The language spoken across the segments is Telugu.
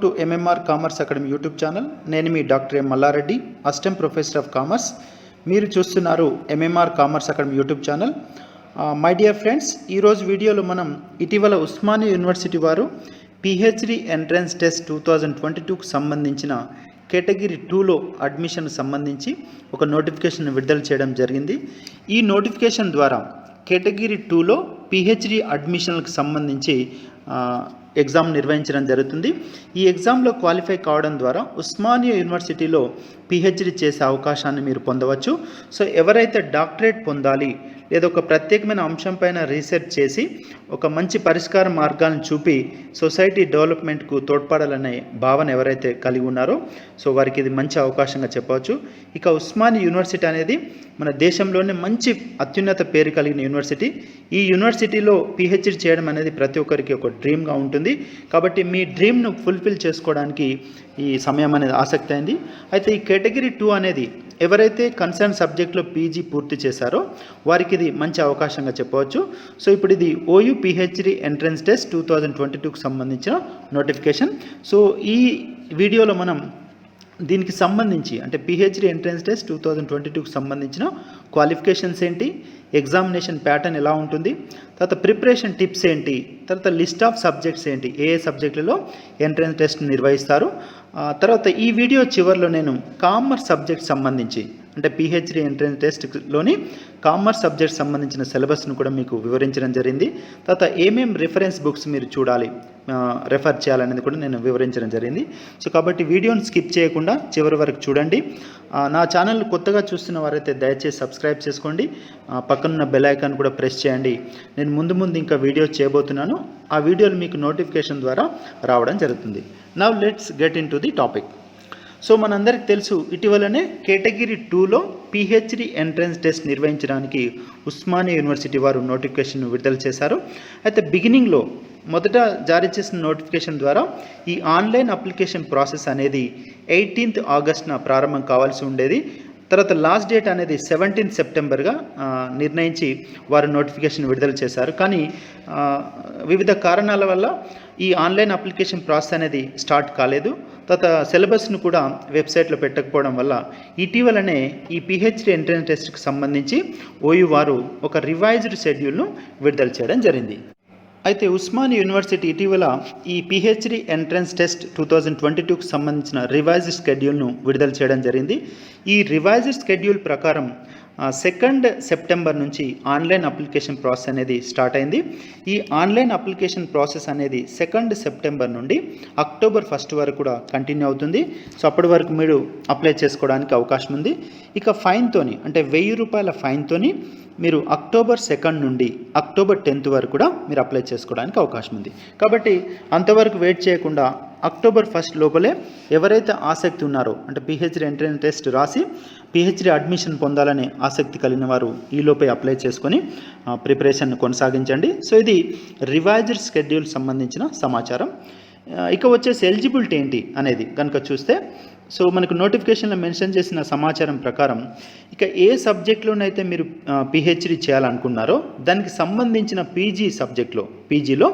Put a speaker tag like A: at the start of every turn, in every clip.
A: To MMR commerce academy YouTube channel. నేను మీ doctor M Mallareddy, assistant professor of commerce. మీరు చూస్తున్నారు MMR commerce academy YouTube channel. My dear friends, ఈరోజు వీడియోలో మనం ఇటీవల ఉస్మానియా యూనివర్సిటీ వారు పిహెచ్డి ఎంట్రన్స్ టెస్ట్ 2022కు సంబంధించిన కేటగిరీ 2లో అడ్మిషన్ సంబంధించి ఒక నోటిఫికేషన్ విడుదల చేయడం జరిగింది. ఈ నోటిఫికేషన్ ద్వారా కేటగిరీ 2లో పిహెచ్డి అడ్మిషన్లకు సంబంధించి ఎగ్జామ్ నిర్వహించడం జరుగుతుంది. ఈ ఎగ్జామ్లో క్వాలిఫై కావడం ద్వారా ఉస్మానియా యూనివర్సిటీలో పిహెచ్డి చేసే అవకాశాన్ని మీరు పొందవచ్చు. సో ఎవరైతే డాక్టరేట్ పొందాలి లేదా ఒక ప్రత్యేకమైన అంశంపైన రీసెర్చ్ చేసి ఒక మంచి పరిష్కార మార్గాలను చూపి సొసైటీ డెవలప్మెంట్కు తోడ్పడాలనే భావన ఎవరైతే కలిగి ఉన్నారో సో వారికి ఇది మంచి అవకాశంగా చెప్పవచ్చు. ఇక ఉస్మానియా యూనివర్సిటీ అనేది మన దేశంలోనే మంచి అత్యున్నత పేరు కలిగిన యూనివర్సిటీ. ఈ యూనివర్సిటీలో పిహెచ్డి చేయడం అనేది ప్రతి ఒక్కరికి ఒక డ్రీమ్గా ఉంటుంది. కాబట్టి మీ డ్రీమ్ను ఫుల్ఫిల్ చేసుకోవడానికి ఈ సమయం అనేది ఆసక్తి అయింది. అయితే ఈ కేటగిరీ 2 అనేది ఎవరైతే కన్సర్న్ సబ్జెక్ట్లో పీజీ పూర్తి చేశారో వారికి ఇది మంచి అవకాశంగా చెప్పవచ్చు. సో ఇప్పుడు ఇది ఓయూ పిహెచ్డి ఎంట్రన్స్ టెస్ట్ 2022కు సంబంధించిన నోటిఫికేషన్. సో ఈ వీడియోలో మనం దీనికి సంబంధించి అంటే పిహెచ్డి ఎంట్రన్స్ టెస్ట్ 2022కు సంబంధించిన క్వాలిఫికేషన్స్ ఏంటి, ఎగ్జామినేషన్ ప్యాటర్న్ ఎలా ఉంటుంది, తర్వాత ప్రిపరేషన్ టిప్స్ ఏంటి, తర్వాత లిస్ట్ ఆఫ్ సబ్జెక్ట్స్ ఏంటి, ఏ సబ్జెక్టులలో ఎంట్రన్స్ టెస్ట్ నిర్వహిస్తారు, తర్వాత ఈ వీడియో చివరిలో నేను కామర్స్ సబ్జెక్ట్ సంబంధించి అంటే పిహెచ్డి ఎంట్రన్స్ టెస్ట్లోని కామర్స్ సబ్జెక్ట్ సంబంధించిన సిలబస్ను కూడా మీకు వివరించడం జరిగింది. తర్వాత ఏమేం రిఫరెన్స్ బుక్స్ మీరు చూడాలి, రెఫర్ చేయాలనేది కూడా నేను వివరించడం జరిగింది. సో కాబట్టి వీడియోని స్కిప్ చేయకుండా చివరి వరకు చూడండి. నా ఛానల్ కొత్తగా చూస్తున్న వారైతే దయచేసి సబ్స్క్రైబ్ చేసుకోండి, పక్కనున్న బెల్ ఐకాన్ కూడా ప్రెస్ చేయండి. నేను ముందు ఇంకా వీడియో చేయబోతున్నాను. ఆ వీడియోలు మీకు నోటిఫికేషన్ ద్వారా రావడం జరుగుతుంది. Now let's get in to the topic. So మనందరికి తెలుసు, ఇటీవలనే కేటగిరీ 2లో పిహెచ్డి ఎంట్రన్స్ టెస్ట్ నిర్వహించడానికి ఉస్మానియా యూనివర్సిటీ వారు నోటిఫికేషన్ విడుదల చేశారు. అయితే బిగినింగ్లో మొదట జారీ చేసిన నోటిఫికేషన్ ద్వారా ఈ ఆన్లైన్ అప్లికేషన్ ప్రాసెస్ అనేది 18th ఆగస్టున ప్రారంభం కావాల్సి ఉండేది. తర్వాత లాస్ట్ డేట్ అనేది 17th సెప్టెంబర్గా నిర్ణయించి వారు నోటిఫికేషన్ విడుదల చేశారు. కానీ వివిధ కారణాల వల్ల ఈ ఆన్లైన్ అప్లికేషన్ ప్రాసెస్ అనేది స్టార్ట్ కాలేదు. తర్వాత సిలబస్ను కూడా వెబ్సైట్లో పెట్టకపోవడం వల్ల ఇటీవలనే ఈ పిహెచ్డి ఎంట్రన్స్ టెస్ట్కి సంబంధించి ఓయూ వారు ఒక రివైజ్డ్ షెడ్యూల్ను విడుదల చేయడం జరిగింది. అయితే ఉస్మానియా యూనివర్సిటీ ఇటీవల ఈ పిహెచ్డి ఎంట్రన్స్ టెస్ట్ 2022కు సంబంధించిన రివైజ్డ్ షెడ్యూల్ను విడుదల చేయడం జరిగింది. ఈ రివైజ్డ్ షెడ్యూల్ ప్రకారం 2nd సెప్టెంబర్ నుంచి ఆన్లైన్ అప్లికేషన్ ప్రాసెస్ అనేది స్టార్ట్ అయింది. ఈ ఆన్లైన్ అప్లికేషన్ ప్రాసెస్ అనేది 2nd సెప్టెంబర్ నుండి అక్టోబర్ 1 వరకు కూడా కంటిన్యూ అవుతుంది. సో అప్పటి వరకు మీరు అప్లై చేసుకోవడానికి అవకాశం ఉంది. ఇక ఫైన్తోని అంటే 1000 రూపాయల ఫైన్తోని మీరు అక్టోబర్ 2 నుండి అక్టోబర్ 10 వరకు కూడా మీరు అప్లై చేసుకోవడానికి అవకాశం ఉంది. కాబట్టి అంతవరకు వెయిట్ చేయకుండా అక్టోబర్ 1 లోపలే ఎవరైతే ఆసక్తి ఉన్నారో అంటే పిహెచ్డి ఎంట్రన్స్ టెస్ట్ రాసి పిహెచ్డి అడ్మిషన్ పొందాలనే ఆసక్తి కలిగిన వారు ఈలోపే అప్లై చేసుకొని ప్రిపరేషన్ కొనసాగించండి. సో ఇది రివైజ్డ్ షెడ్యూల్ సంబంధించిన సమాచారం. ఇక వచ్చేసి ఎలిజిబిలిటీ ఏంటి అనేది కనుక చూస్తే, సో మనకు నోటిఫికేషన్లో మెన్షన్ చేసిన సమాచారం ప్రకారం ఇక ఏ సబ్జెక్టులోనైతే మీరు పిహెచ్డి చేయాలనుకున్నారో దానికి సంబంధించిన పీజీలో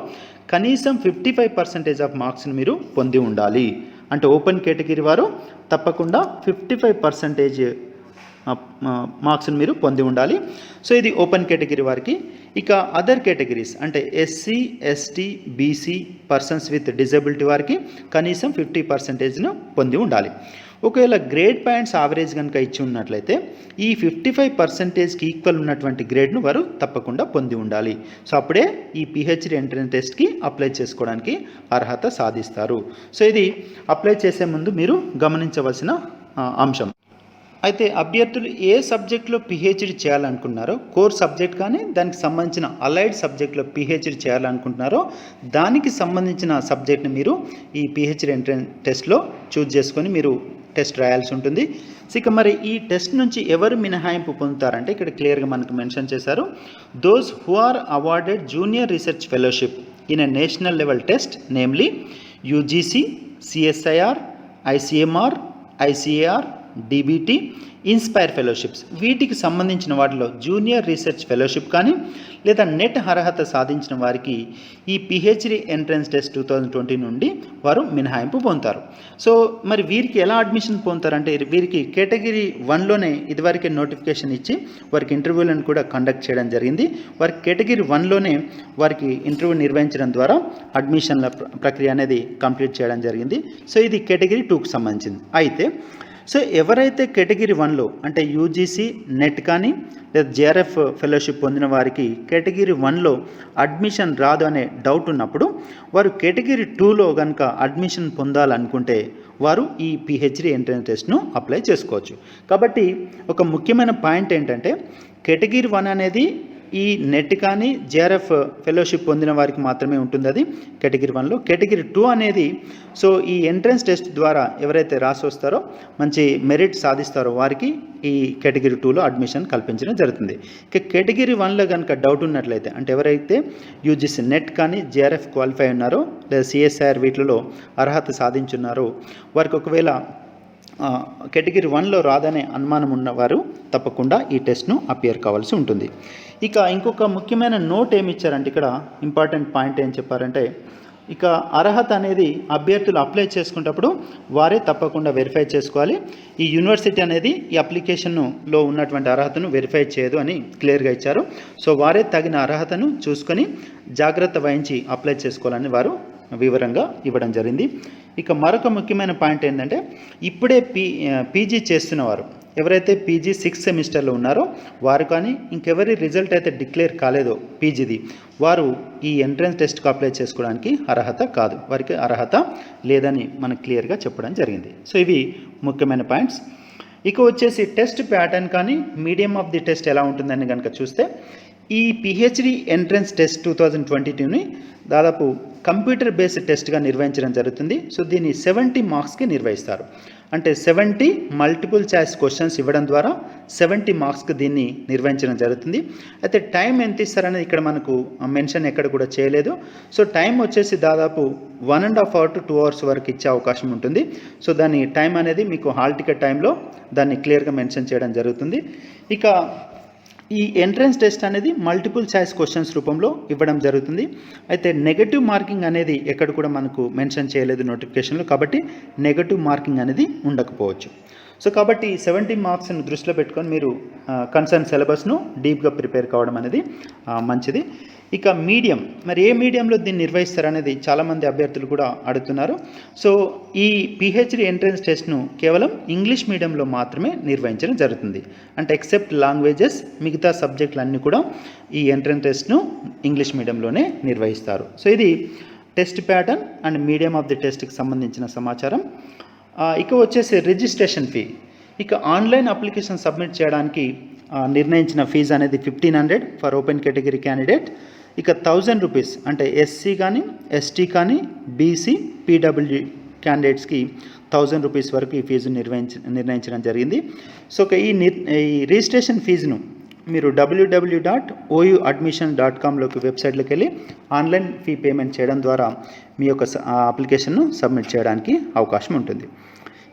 A: కనీసం 55% ఆఫ్ మార్క్స్ని మీరు పొంది ఉండాలి. అంటే ఓపెన్ కేటగిరీ వారు తప్పకుండా 55% మార్క్స్ని మీరు పొంది ఉండాలి. సో ఇది ఓపెన్ కేటగిరీ వారికి. ఇక అదర్ కేటగిరీస్ అంటే SC, ST, BC, persons with disability వారికి కనీసం 50%ను పొంది ఉండాలి. ఒకవేళ గ్రేడ్ పాయింట్స్ యావరేజ్ కనుక ఇచ్చి ఉన్నట్లయితే ఈ 55%కి ఈక్వల్ ఉన్నటువంటి గ్రేడ్ను వారు తప్పకుండా పొంది ఉండాలి. సో అప్పుడే ఈ పిహెచ్డి ఎంట్రన్స్ టెస్ట్కి అప్లై చేసుకోవడానికి అర్హత సాధిస్తారు. సో ఇది అప్లై చేసే ముందు మీరు గమనించవలసిన అంశం. అయితే అభ్యర్థులు ఏ సబ్జెక్టులో పిహెచ్డి చేయాలనుకుంటున్నారో, కోర్ సబ్జెక్ట్ కానీ దానికి సంబంధించిన అలైడ్ సబ్జెక్టులో పిహెచ్డి చేయాలనుకుంటున్నారో దానికి సంబంధించిన సబ్జెక్ట్ని మీరు ఈ పిహెచ్డి ఎంట్రన్స్ టెస్ట్లో చూజ్ చేసుకొని మీరు టెస్ట్ రాయాల్సి ఉంటుంది. ఇక మరి ఈ టెస్ట్ నుంచి ఎవరు మినహాయింపు పొందుతారంటే ఇక్కడ క్లియర్గా మనకు మెన్షన్ చేశారు. Those who are awarded junior research fellowship in a national level test namely UGC, CSIR, ICMR, ICAR, DBT, inspire fellowships వీటికి సంబంధించిన వాటిలో జూనియర్ రీసెర్చ్ ఫెలోషిప్ కానీ లేదా నెట్ అర్హత సాధించిన వారికి ఈ పిహెచ్డి ఎంట్రన్స్ టెస్ట్ 2020 నుండి వారు మినహాయింపు పొందుతారు. సో మరి వీరికి ఎలా అడ్మిషన్ పొందుతారంటే వీరికి కేటగిరీ 1లోనే ఇదివరకే నోటిఫికేషన్ ఇచ్చి వారికి ఇంటర్వ్యూలను కూడా కండక్ట్ చేయడం జరిగింది. వారికి కేటగిరీ 1లోనే వారికి ఇంటర్వ్యూ నిర్వహించడం ద్వారా అడ్మిషన్ల ప్రక్రియ అనేది కంప్లీట్ చేయడం జరిగింది. సో ఇది కేటగిరీ 2కు సంబంధించింది. అయితే సో ఎవరైతే కేటగిరీ 1లో అంటే యూజీసీ నెట్ కానీ లేదా జేఆర్ఎఫ్ ఫెలోషిప్ పొందిన వారికి కేటగిరీ 1లో అడ్మిషన్ రాదు అనే డౌట్ ఉన్నప్పుడు వారు కేటగిరీ 2లో కనుక అడ్మిషన్ పొందాలనుకుంటే వారు ఈ పిహెచ్డి ఎంట్రన్స్ టెస్ట్ను అప్లై చేసుకోవచ్చు. కాబట్టి ఒక ముఖ్యమైన పాయింట్ ఏంటంటే కేటగిరీ 1 అనేది ఈ నెట్ కానీ జేఆర్ఎఫ్ ఫెలోషిప్ పొందిన వారికి మాత్రమే ఉంటుంది. అది కేటగిరీ 1లో. కేటగిరీ 2 అనేది సో ఈ ఎంట్రన్స్ టెస్ట్ ద్వారా ఎవరైతే రాసి వస్తారో మంచి మెరిట్ సాధిస్తారో వారికి ఈ కేటగిరీ 2లో అడ్మిషన్ కల్పించడం జరుగుతుంది. ఇక కేటగిరీ 1లో కనుక డౌట్ ఉన్నట్లయితే అంటే ఎవరైతే యూజీసీ నెట్ కానీ జేఆర్ఎఫ్ క్వాలిఫై ఉన్నారో లేదా సిఎస్ఐఆర్ వీటిలో అర్హత సాధించున్నారో వారికి ఒకవేళ కేటగిరీ 1లో రాదనే అనుమానం ఉన్నవారు తప్పకుండా ఈ టెస్ట్ను అపియర్ కావాల్సి ఉంటుంది. ఇక ఇంకొక ముఖ్యమైన నోట్ ఏమి ఇచ్చారంటే ఇక్కడ ఇంపార్టెంట్ పాయింట్ ఏం చెప్పారంటే ఇక అర్హత అనేది అభ్యర్థులు అప్లై చేసుకునేటప్పుడు వారే తప్పకుండా వెరిఫై చేసుకోవాలి. ఈ యూనివర్సిటీ అనేది ఈ అప్లికేషన్లో ఉన్నటువంటి అర్హతను వెరిఫై చేయదు అని క్లియర్గా ఇచ్చారు. సో వారే తగిన అర్హతను చూసుకొని జాగ్రత్త వహించి అప్లై చేసుకోవాలని వారు వివరంగా ఇవ్వడం జరిగింది. ఇక మరొక ముఖ్యమైన పాయింట్ ఏంటంటే ఇప్పుడే పీజీ చేస్తున్నవారు ఎవరైతే పీజీ 6th సెమిస్టర్లో ఉన్నారో వారు కానీ ఇంకెవరి రిజల్ట్ అయితే డిక్లేర్ కాలేదో పీజీది వారు ఈ ఎంట్రన్స్ టెస్ట్కి అప్లై చేసుకోవడానికి అర్హత కాదు, వారికి అర్హత లేదని మనకు క్లియర్గా చెప్పడం జరిగింది. సో ఇవి ముఖ్యమైన పాయింట్స్. ఇక వచ్చేసి టెస్ట్ ప్యాటర్న్ కానీ మీడియం ఆఫ్ ది టెస్ట్ ఎలా ఉంటుందని కనుక చూస్తే ఈ పిహెచ్డి ఎంట్రన్స్ టెస్ట్ 2022ని దాదాపు కంప్యూటర్ బేస్డ్ టెస్ట్గా నిర్వహించడం జరుగుతుంది. సో దీన్ని 70 మార్క్స్కి నిర్వహిస్తారు. అంటే 70 మల్టిపుల్ చాయిస్ క్వశ్చన్స్ ఇవ్వడం ద్వారా 70 మార్క్స్కి దీన్ని నిర్వహించడం జరుగుతుంది. అయితే టైం ఎంత ఇస్తారనేది ఇక్కడ మనకు మెన్షన్ ఎక్కడ కూడా చేయలేదు. సో టైం వచ్చేసి దాదాపు 1.5 hours to 2 hours వరకు ఇచ్చే అవకాశం ఉంటుంది. సో దాని టైం అనేది మీకు హాల్ టికెట్ టైంలో దాన్ని క్లియర్గా మెన్షన్ చేయడం జరుగుతుంది. ఇక ఈ ఎంట్రన్స్ టెస్ట్ అనేది మల్టిపుల్ చాయిస్ క్వశ్చన్స్ రూపంలో ఇవ్వడం జరుగుతుంది. అయితే నెగటివ్ మార్కింగ్ అనేది ఎక్కడ కూడా మనకు మెన్షన్ చేయలేదు నోటిఫికేషన్లో, కాబట్టి నెగటివ్ మార్కింగ్ అనేది ఉండకపోవచ్చు. సో కాబట్టి 70 మార్క్స్ను దృష్టిలో పెట్టుకొని మీరు కన్సర్న్ సిలబస్ను డీప్గా ప్రిపేర్ కావడం అనేది మంచిది. ఇక మీడియం, మరి ఏ మీడియంలో దీన్ని నిర్వహిస్తారనేది చాలామంది అభ్యర్థులు కూడా అడుగుతున్నారు. సో ఈ పిహెచ్డి ఎంట్రన్స్ టెస్ట్ను కేవలం ఇంగ్లీష్ మీడియంలో మాత్రమే నిర్వహించడం జరుగుతుంది. అంటే ఎక్సెప్ట్ లాంగ్వేజెస్ మిగతా సబ్జెక్టులన్నీ కూడా ఈ ఎంట్రన్స్ టెస్ట్ను ఇంగ్లీష్ మీడియంలోనే నిర్వహిస్తారు. సో ఇది test pattern and medium of the టెస్ట్కి సంబంధించిన సమాచారం. ఇక వచ్చేసి రిజిస్ట్రేషన్ ఫీ. ఇక ఆన్లైన్ అప్లికేషన్ సబ్మిట్ చేయడానికి నిర్ణయించిన ఫీజు అనేది 1500 ఫర్ ఓపెన్ కేటగిరీ క్యాండిడేట్. ఇక 1000 రూపీస్ అంటే ఎస్సీ కానీ ఎస్టీ కానీ బీసీ పీడబ్ల్యూడీ క్యాండిడేట్స్కి 1000 రూపీస్ వరకు ఈ ఫీజు నిర్ణయించడం జరిగింది. సో ఈ రిజిస్ట్రేషన్ ఫీజును మీరు www.ouadmission.comలోకి వెబ్సైట్లోకి వెళ్ళి ఆన్లైన్ ఫీ పేమెంట్ చేయడం ద్వారా మీ యొక్క అప్లికేషన్ను సబ్మిట్ చేయడానికి అవకాశం ఉంటుంది.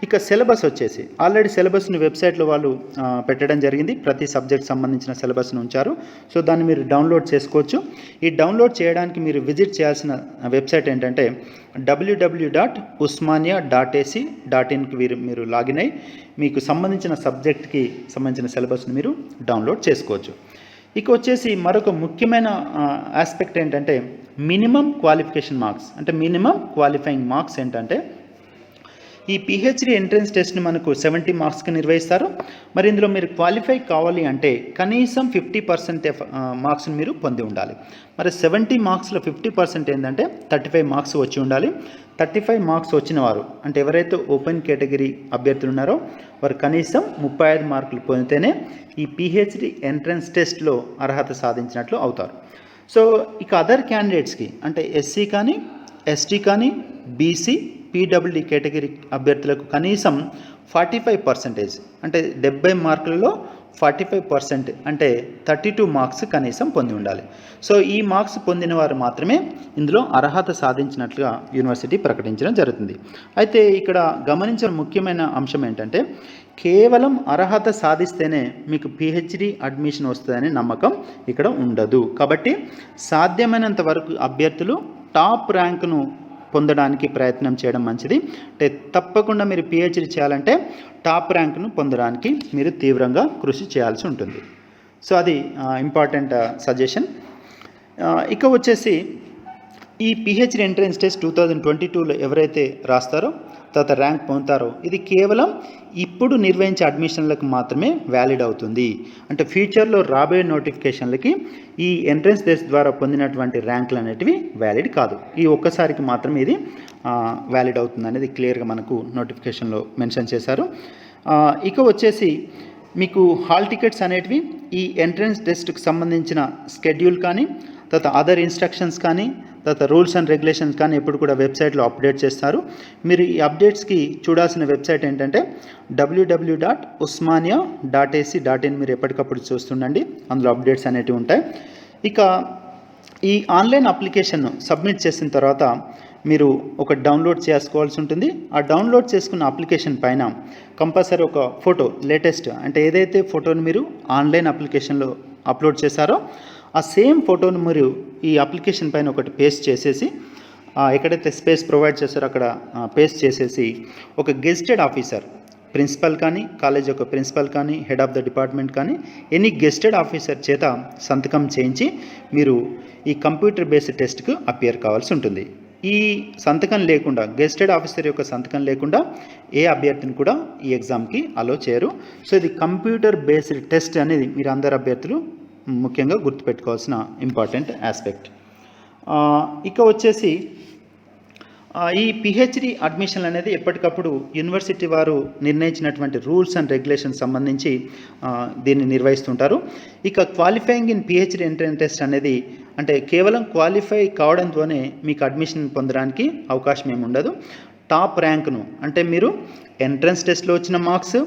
A: ఇక సిలబస్ వచ్చేసి ఆల్రెడీ సిలబస్ను వెబ్సైట్లో వాళ్ళు పెట్టడం జరిగింది. ప్రతి సబ్జెక్ట్ సంబంధించిన సిలబస్ను ఉంచారు. సో దాన్ని మీరు డౌన్లోడ్ చేసుకోవచ్చు. ఈ డౌన్లోడ్ చేయడానికి మీరు విజిట్ చేయాల్సిన వెబ్సైట్ ఏంటంటే www.usmania.ac.inకి మీరు లాగిన్ అయ్యి మీకు సంబంధించిన సబ్జెక్ట్కి సంబంధించిన సిలబస్ను మీరు డౌన్లోడ్ చేసుకోవచ్చు. ఇక వచ్చేసి మరొక ముఖ్యమైన ఆస్పెక్ట్ ఏంటంటే మినిమం క్వాలిఫికేషన్ మార్క్స్. అంటే మినిమం క్వాలిఫైయింగ్ మార్క్స్ ఏంటంటే ఈ పిహెచ్డి ఎంట్రన్స్ టెస్ట్ని మనకు 70 మార్క్స్కి నిర్వహిస్తారు. మరి ఇందులో మీరు క్వాలిఫై కావాలి అంటే కనీసం 50% మార్క్స్ని మీరు పొంది ఉండాలి. మరి 70 మార్క్స్లో 50% ఏంటంటే 35 మార్క్స్ వచ్చి ఉండాలి. 35 మార్క్స్ వచ్చిన వారు అంటే ఎవరైతే ఓపెన్ కేటగిరీ అభ్యర్థులు ఉన్నారో వారు కనీసం 35 మార్కులు పొందితేనే ఈ పిహెచ్డి ఎంట్రన్స్ టెస్ట్లో అర్హత సాధించినట్లు అవుతారు. సో ఇక అదర్ క్యాండిడేట్స్కి అంటే ఎస్సీ కానీ ఎస్టీ కానీ బీసీ పీడబ్ల్యూడీ కేటగిరీ అభ్యర్థులకు కనీసం 45% అంటే 70 మార్కులలో 45% అంటే 32 మార్క్స్ కనీసం పొంది ఉండాలి. సో ఈ మార్క్స్ పొందిన వారు మాత్రమే ఇందులో అర్హత సాధించినట్లుగా యూనివర్సిటీ ప్రకటించడం జరుగుతుంది. అయితే ఇక్కడ గమనించిన ముఖ్యమైన అంశం ఏంటంటే కేవలం అర్హత సాధిస్తేనే మీకు పిహెచ్డి అడ్మిషన్ వస్తుందనే నమ్మకం ఇక్కడ ఉండదు. కాబట్టి సాధ్యమైనంత వరకు అభ్యర్థులు టాప్ ర్యాంకును పొందడానికి ప్రయత్నం చేయడం మంచిది. అంటే తప్పకుండా మీరు పిహెచ్డి చేయాలంటే టాప్ ర్యాంక్ను పొందడానికి మీరు తీవ్రంగా కృషి చేయాల్సి ఉంటుంది. సో అది ఇంపార్టెంట్ సజెషన్. ఇక వచ్చేసి ఈ పిహెచ్డి ఎంట్రన్స్ టెస్ట్ 2022లో ఎవరైతే రాస్తారో తర్వాత ర్యాంక్ పొందుతారో ఇది కేవలం ఇప్పుడు నిర్వహించే అడ్మిషన్లకు మాత్రమే వ్యాలిడ్ అవుతుంది. అంటే ఫ్యూచర్లో రాబోయే నోటిఫికేషన్లకి ఈ ఎంట్రన్స్ టెస్ట్ ద్వారా పొందినటువంటి ర్యాంకులు అనేటివి వ్యాలిడ్ కాదు. ఈ ఒక్కసారికి మాత్రమే ఇది వ్యాలిడ్ అవుతుంది అనేది క్లియర్గా మనకు నోటిఫికేషన్లో మెన్షన్ చేశారు. ఇక వచ్చేసి మీకు హాల్ టికెట్స్ అనేటివి ఈ ఎంట్రన్స్ టెస్ట్కి సంబంధించిన స్కెడ్యూల్ కానీ తర్వాత అదర్ ఇన్స్ట్రక్షన్స్ కానీ తర్వాత రూల్స్ అండ్ రెగ్యులేషన్స్ కానీ ఎప్పుడు కూడా వెబ్సైట్లో అప్డేట్ చేస్తారు. మీరు ఈ అప్డేట్స్కి చూడాల్సిన వెబ్సైట్ ఏంటంటే www.usmania.ac.in. మీరు ఎప్పటికప్పుడు చూస్తుండండి, అందులో అప్డేట్స్ అనేటివి ఉంటాయి. ఇక ఈ ఆన్లైన్ అప్లికేషన్ను సబ్మిట్ చేసిన తర్వాత మీరు ఒక డౌన్లోడ్ చేసుకోవాల్సి ఉంటుంది. ఆ డౌన్లోడ్ చేసుకున్న అప్లికేషన్ పైన కంపల్సరీ ఒక ఫోటో లేటెస్ట్ అంటే ఏదైతే ఫోటోని మీరు ఆన్లైన్ అప్లికేషన్లో అప్లోడ్ చేశారో ఆ సేమ్ ఫోటోను మీరు ఈ అప్లికేషన్ పైన ఒకటి పేస్ట్ చేసేసి ఎక్కడైతే స్పేస్ ప్రొవైడ్ చేస్తారో అక్కడ పేస్ట్ చేసేసి ఒక గెజిటెడ్ ఆఫీసర్ ప్రిన్సిపల్ కానీ కాలేజ్ యొక్క ప్రిన్సిపల్ కానీ హెడ్ ఆఫ్ ద డిపార్ట్మెంట్ కానీ ఎనీ గెజిటెడ్ ఆఫీసర్ చేత సంతకం చేయించి మీరు ఈ కంప్యూటర్ బేస్డ్ టెస్ట్కు అపియర్ కావాల్సి ఉంటుంది. ఈ సంతకం లేకుండా గెజిటెడ్ ఆఫీసర్ యొక్క సంతకం లేకుండా ఏ అభ్యర్థిని కూడా ఈ ఎగ్జామ్కి అలో చేయరు. సో ఇది కంప్యూటర్ బేస్డ్ టెస్ట్ అనేది మీరు అందరు అభ్యర్థులు ముఖ్యంగా గుర్తుపెట్టుకోవాల్సిన ఇంపార్టెంట్ ఆస్పెక్ట్. ఇక వచ్చేసి ఈ పిహెచ్డి అడ్మిషన్ అనేది ఎప్పటికప్పుడు యూనివర్సిటీ వారు నిర్ణయించినటువంటి రూల్స్ అండ్ రెగ్యులేషన్స్ సంబంధించి దీన్ని నిర్వహిస్తుంటారు. ఇక qualifying in PhD entrance test అనేది అంటే కేవలం క్వాలిఫై కావడంతోనే మీకు అడ్మిషన్ పొందడానికి అవకాశం ఏమి ఉండదు. టాప్ ర్యాంక్ను అంటే మీరు ఎంట్రన్స్ టెస్ట్లో వచ్చిన మార్క్స్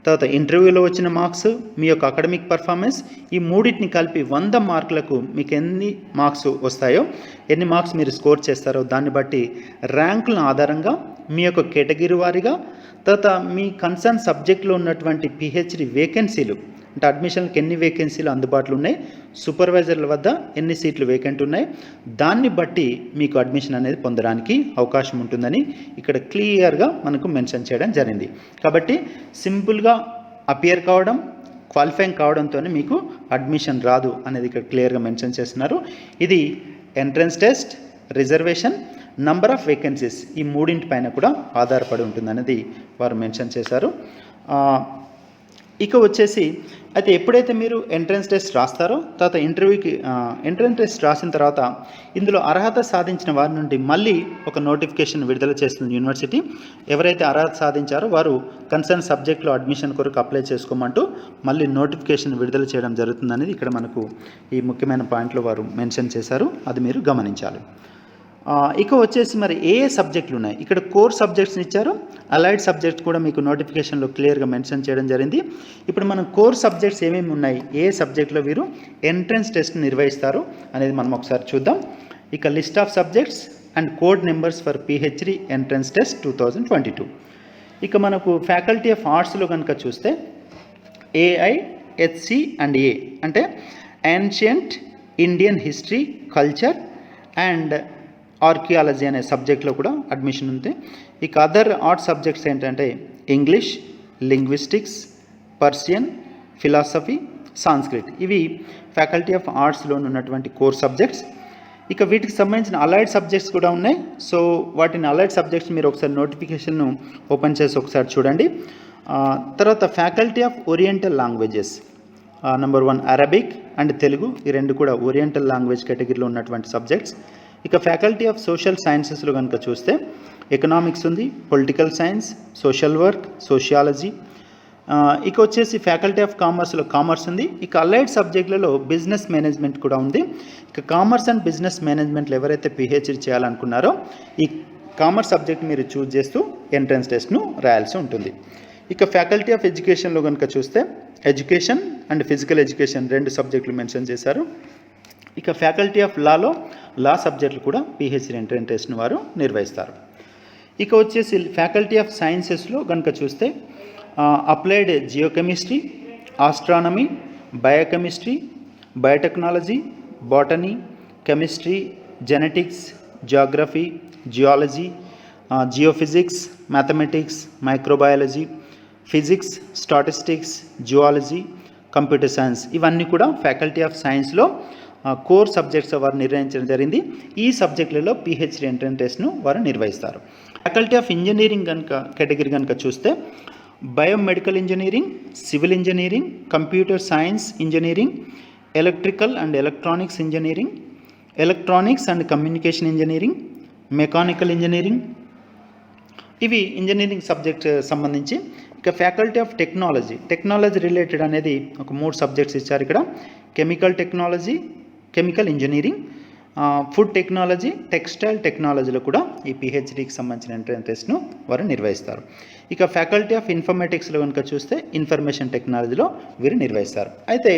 A: తర్వాత ఇంటర్వ్యూలో వచ్చిన మార్క్స్ మీ యొక్క అకాడమిక్ పర్ఫార్మెన్స్ ఈ మూడింటిని కలిపి 100 మార్కులకు మీకు ఎన్ని మార్క్స్ వస్తాయో ఎన్ని మార్క్స్ మీరు స్కోర్ చేస్తారో దాన్ని బట్టి ర్యాంకుల ఆధారంగా మీ యొక్క కేటగిరీ వారీగా తర్వాత మీ కన్సర్న్ సబ్జెక్ట్లో ఉన్నటువంటి పిహెచ్డి వేకెన్సీలు అంటే అడ్మిషన్కి ఎన్ని వేకెన్సీలు అందుబాటులో ఉన్నాయి, సూపర్వైజర్ల వద్ద ఎన్ని సీట్లు వేకెంట్ ఉన్నాయి, దాన్ని బట్టి మీకు అడ్మిషన్ అనేది పొందడానికి అవకాశం ఉంటుందని ఇక్కడ క్లియర్గా మనకు మెన్షన్ చేయడం జరిగింది. కాబట్టి సింపుల్గా అపియర్ కావడం క్వాలిఫైయింగ్ కావడంతోనే మీకు అడ్మిషన్ రాదు అనేది ఇక్కడ క్లియర్గా మెన్షన్ చేస్తున్నారు. ఇది entrance test, reservation, number of vacancies ఈ మూడింటి పైన కూడా ఆధారపడి ఉంటుందనేది వారు మెన్షన్ చేశారు. ఇక వచ్చేసి అయితే ఎప్పుడైతే మీరు ఎంట్రన్స్ టెస్ట్ రాస్తారో తర్వాత ఇంటర్వ్యూకి ఎంట్రన్స్ టెస్ట్ రాసిన తర్వాత ఇందులో అర్హత సాధించిన వారి నుండి మళ్ళీ ఒక నోటిఫికేషన్ విడుదల చేస్తుంది యూనివర్సిటీ. ఎవరైతే అర్హత సాధించారో వారు కన్సర్న్ సబ్జెక్ట్లో అడ్మిషన్ కొరకు అప్లై చేసుకోమంటూ మళ్ళీ నోటిఫికేషన్ విడుదల చేయడం జరుగుతుందనేది ఇక్కడ మనకు ఈ ముఖ్యమైన పాయింట్లో వారు మెన్షన్ చేశారు, అది మీరు గమనించాలి. ఇక వచ్చేసి మరి ఏ సబ్జెక్టులు ఉన్నాయి, ఇక్కడ కోర్ సబ్జెక్ట్స్ని ఇచ్చారు, అలైడ్ సబ్జెక్ట్స్ కూడా మీకు నోటిఫికేషన్లో క్లియర్గా మెన్షన్ చేయడం జరిగింది. ఇప్పుడు మనం కోర్ సబ్జెక్ట్స్ ఏమేమి ఉన్నాయి, ఏ సబ్జెక్ట్లో వీరు ఎంట్రన్స్ టెస్ట్ నిర్వహిస్తారు అనేది మనం ఒకసారి చూద్దాం. ఇక list of subjects and code numbers for PhD entrance test 2022. ఇక మనకు ఫ్యాకల్టీ ఆఫ్ ఆర్ట్స్లో కనుక చూస్తే AIHC అండ్ ఏ అంటే ancient Indian history, culture and archaeology అనే సబ్జెక్ట్లో కూడా అడ్మిషన్ ఉంది. ఇక అదర్ ఆర్ట్ సబ్జెక్ట్స్ ఏంటంటే English, linguistics, Persian, philosophy, Sanskrit ఇవి ఫ్యాకల్టీ ఆఫ్ ఆర్ట్స్లో ఉన్నటువంటి కోర్ సబ్జెక్ట్స్. ఇక వీటికి సంబంధించిన అలైడ్ సబ్జెక్ట్స్ కూడా ఉన్నాయి. సో వాటిని అలైడ్ సబ్జెక్ట్స్ మీరు ఒకసారి నోటిఫికేషన్ను ఓపెన్ చేసి ఒకసారి చూడండి. తర్వాత faculty of oriental languages number 1 Arabic and Telugu ఈ రెండు కూడా ఓరియంటల్ లాంగ్వేజ్ కేటగిరీలో ఉన్నటువంటి సబ్జెక్ట్స్. ఇక ఫ్యాకల్టీ ఆఫ్ సోషల్ సైన్సెస్లో కనుక చూస్తే ఎకనామిక్స్ ఉంది, political science, social work, sociology. ఇక వచ్చేసి ఫ్యాకల్టీ ఆఫ్ కామర్స్లో కామర్స్ ఉంది. ఇక అలైడ్ సబ్జెక్టులలో బిజినెస్ మేనేజ్మెంట్ కూడా ఉంది. ఇక కామర్స్ అండ్ బిజినెస్ మేనేజ్మెంట్లో ఎవరైతే పిహెచ్డి చేయాలనుకున్నారో ఈ కామర్స్ సబ్జెక్ట్ మీరు చూస్ చేస్తూ ఎంట్రన్స్ టెస్ట్ను రాయాల్సి ఉంటుంది. ఇక ఫ్యాకల్టీ ఆఫ్ ఎడ్యుకేషన్లో కనుక చూస్తే ఎడ్యుకేషన్ అండ్ ఫిజికల్ ఎడ్యుకేషన్ 2 సబ్జెక్టులు మెన్షన్ చేశారు. ఇక ఫ్యాకల్టీ ఆఫ్ లాలో లా సబ్జెక్టులు కూడా పిహెచ్డి ఎంట్రన్స్ టెస్ట్ను వారు నిర్వహిస్తారు. ఇక వచ్చేసి ఫ్యాకల్టీ ఆఫ్ సైన్సెస్లో కనుక చూస్తే applied geochemistry, astronomy, biochemistry, biotechnology, botany, chemistry, genetics, Geography, geology, geophysics, mathematics, microbiology, physics, statistics, geology, computer science ఇవన్నీ కూడా ఫ్యాకల్టీ ఆఫ్ సైన్స్లో కోర్ సబ్జెక్ట్స్ వారు నిర్వహించడం జరిగింది. ఈ సబ్జెక్టులలో పిహెచ్డి ఎంట్రన్స్ టెస్ట్ను వారు నిర్వహిస్తారు. ఫ్యాకల్టీ ఆఫ్ ఇంజనీరింగ్ కనుక కేటగిరీ కనుక చూస్తే biomedical engineering, civil engineering, computer science engineering, electrical and electronics engineering, electronics and communication engineering, mechanical engineering ఇవి ఇంజనీరింగ్ సబ్జెక్ట్ సంబంధించి. ఇక ఫ్యాకల్టీ ఆఫ్ టెక్నాలజీ రిలేటెడ్ అనేది ఒక 3 సబ్జెక్ట్స్ ఇచ్చారు ఇక్కడ. Chemical technology, chemical engineering, food technology, textile టెక్నాలజీలో కూడా ఈ పిహెచ్డికి సంబంధించిన ఎంట్రన్స్ టెస్ట్ను వారు నిర్వహిస్తారు. ఇక ఫ్యాకల్టీ ఆఫ్ ఇన్ఫర్మేటిక్స్లో కనుక చూస్తే ఇన్ఫర్మేషన్ టెక్నాలజీలో వీరు నిర్వహిస్తారు. అయితే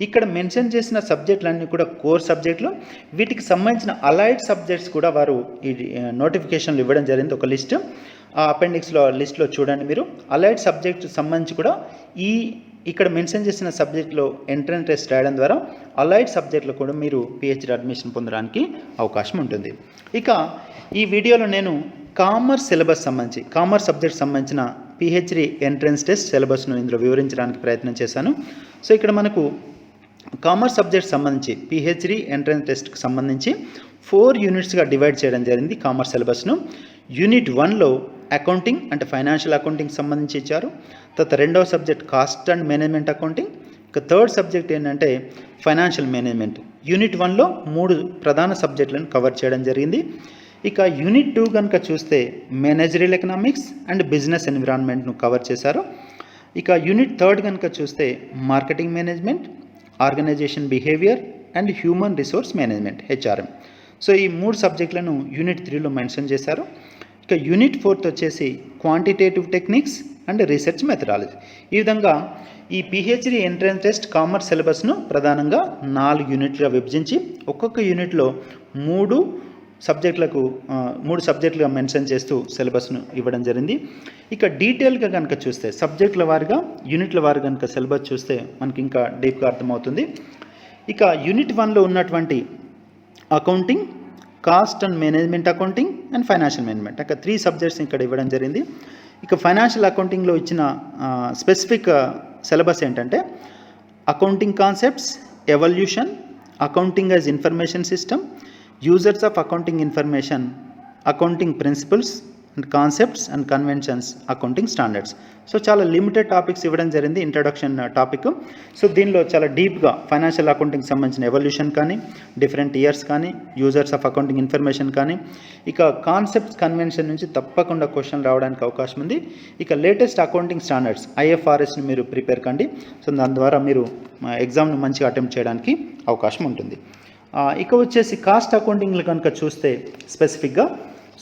A: ఇక్కడ మెన్షన్ చేసిన సబ్జెక్టులన్నీ కూడా కోర్ సబ్జెక్టులు. వీటికి సంబంధించిన అలైడ్ సబ్జెక్ట్స్ కూడా వారు ఈ నోటిఫికేషన్లు ఇవ్వడం జరిగింది. ఒక లిస్ట్ అపెండిక్స్లో లిస్ట్లో చూడండి మీరు. అలైడ్ సబ్జెక్ట్ సంబంధించి కూడా ఇక్కడ మెన్షన్ చేసిన సబ్జెక్టులో ఎంట్రన్స్ టెస్ట్ రాయడం ద్వారా అలైడ్ సబ్జెక్టులో కూడా మీరు పిహెచ్డి అడ్మిషన్ పొందడానికి అవకాశం ఉంటుంది. ఇక ఈ వీడియోలో నేను కామర్స్ సిలబస్ సంబంధించి కామర్స్ సబ్జెక్ట్ సంబంధించిన పిహెచ్డి ఎంట్రన్స్ టెస్ట్ సిలబస్ను ఇందులో వివరించడానికి ప్రయత్నం చేశాను. సో ఇక్కడ మనకు కామర్స్ సబ్జెక్ట్ సంబంధించి పిహెచ్డి ఎంట్రన్స్ టెస్ట్కి సంబంధించి 4 యూనిట్స్గా డివైడ్ చేయడం జరిగింది కామర్స్ సిలబస్ను. యూనిట్ 1లో అకౌంటింగ్ అంటే ఫైనాన్షియల్ అకౌంటింగ్ సంబంధించి ఇచ్చారు. తర్వాత 2వ subject cost and management accounting. ఇక 3rd సబ్జెక్ట్ ఏంటంటే ఫైనాన్షియల్ మేనేజ్మెంట్. యూనిట్ 1లో 3 ప్రధాన సబ్జెక్టులను కవర్ చేయడం జరిగింది. ఇక యూనిట్ 2 కనుక చూస్తే మేనేజరియల్ ఎకనామిక్స్ అండ్ బిజినెస్ ఎన్విరాన్మెంట్ను కవర్ చేశారు. ఇక యూనిట్ 3 కనుక చూస్తే marketing management, organisation behaviour and human resource management HRM. So ఈ 3 సబ్జెక్టులను యూనిట్ 3లో మెన్షన్ చేశారు. ఇక యూనిట్ 4 వచ్చేసి quantitative techniques and research methodology. ఈ విధంగా ఈ పిహెచ్డి ఎంట్రన్స్ టెస్ట్ కామర్స్ సిలబస్ను ప్రధానంగా 4 యూనిట్లుగా విభజించి ఒక్కొక్క యూనిట్లో 3 సబ్జెక్టులుగా మెన్షన్ చేస్తూ సిలబస్ను ఇవ్వడం జరిగింది. ఇక డీటెయిల్గా కనుక చూస్తే సబ్జెక్టుల వారిగా యూనిట్ల వారు కనుక సిలబస్ చూస్తే మనకి ఇంకా డీప్గా అర్థమవుతుంది. ఇక యూనిట్ 1లో ఉన్నటువంటి accounting, cost and management accounting and financial management అక్కడ 3 సబ్జెక్ట్స్ ఇక్కడ ఇవ్వడం జరిగింది. ఇక ఫైనాన్షియల్ అకౌంటింగ్లో ఇచ్చిన స్పెసిఫిక్ సిలబస్ ఏంటంటే accounting concepts, evolution, accounting as information system, users of accounting information, accounting principles and concepts and conventions, accounting standards. So చాలా లిమిటెడ్ టాపిక్స్ ఇవ్వడం జరిగింది ఇంట్రడక్షన్ టాపిక్. సో దీనిలో చాలా డీప్గా ఫైనాన్షియల్ అకౌంటింగ్ సంబంధించిన ఎవల్యూషన్ కానీ, డిఫరెంట్ ఇయర్స్ కానీ, యూజర్స్ ఆఫ్ అకౌంటింగ్ ఇన్ఫర్మేషన్ కానీ, ఇక కాన్సెప్ట్స్ కన్వెన్షన్ నుంచి తప్పకుండా క్వశ్చన్ రావడానికి అవకాశం ఉంది. ఇక లేటెస్ట్ అకౌంటింగ్ స్టాండర్డ్స్ IFRSని మీరు ప్రిపేర్ కండి. సో దాని ద్వారా మీరు ఎగ్జామ్ను మంచిగా అటెంప్ట్ చేయడానికి అవకాశం ఉంటుంది. ఇక వచ్చేసి కాస్ట్ అకౌంటింగ్లో కనుక చూస్తే స్పెసిఫిక్గా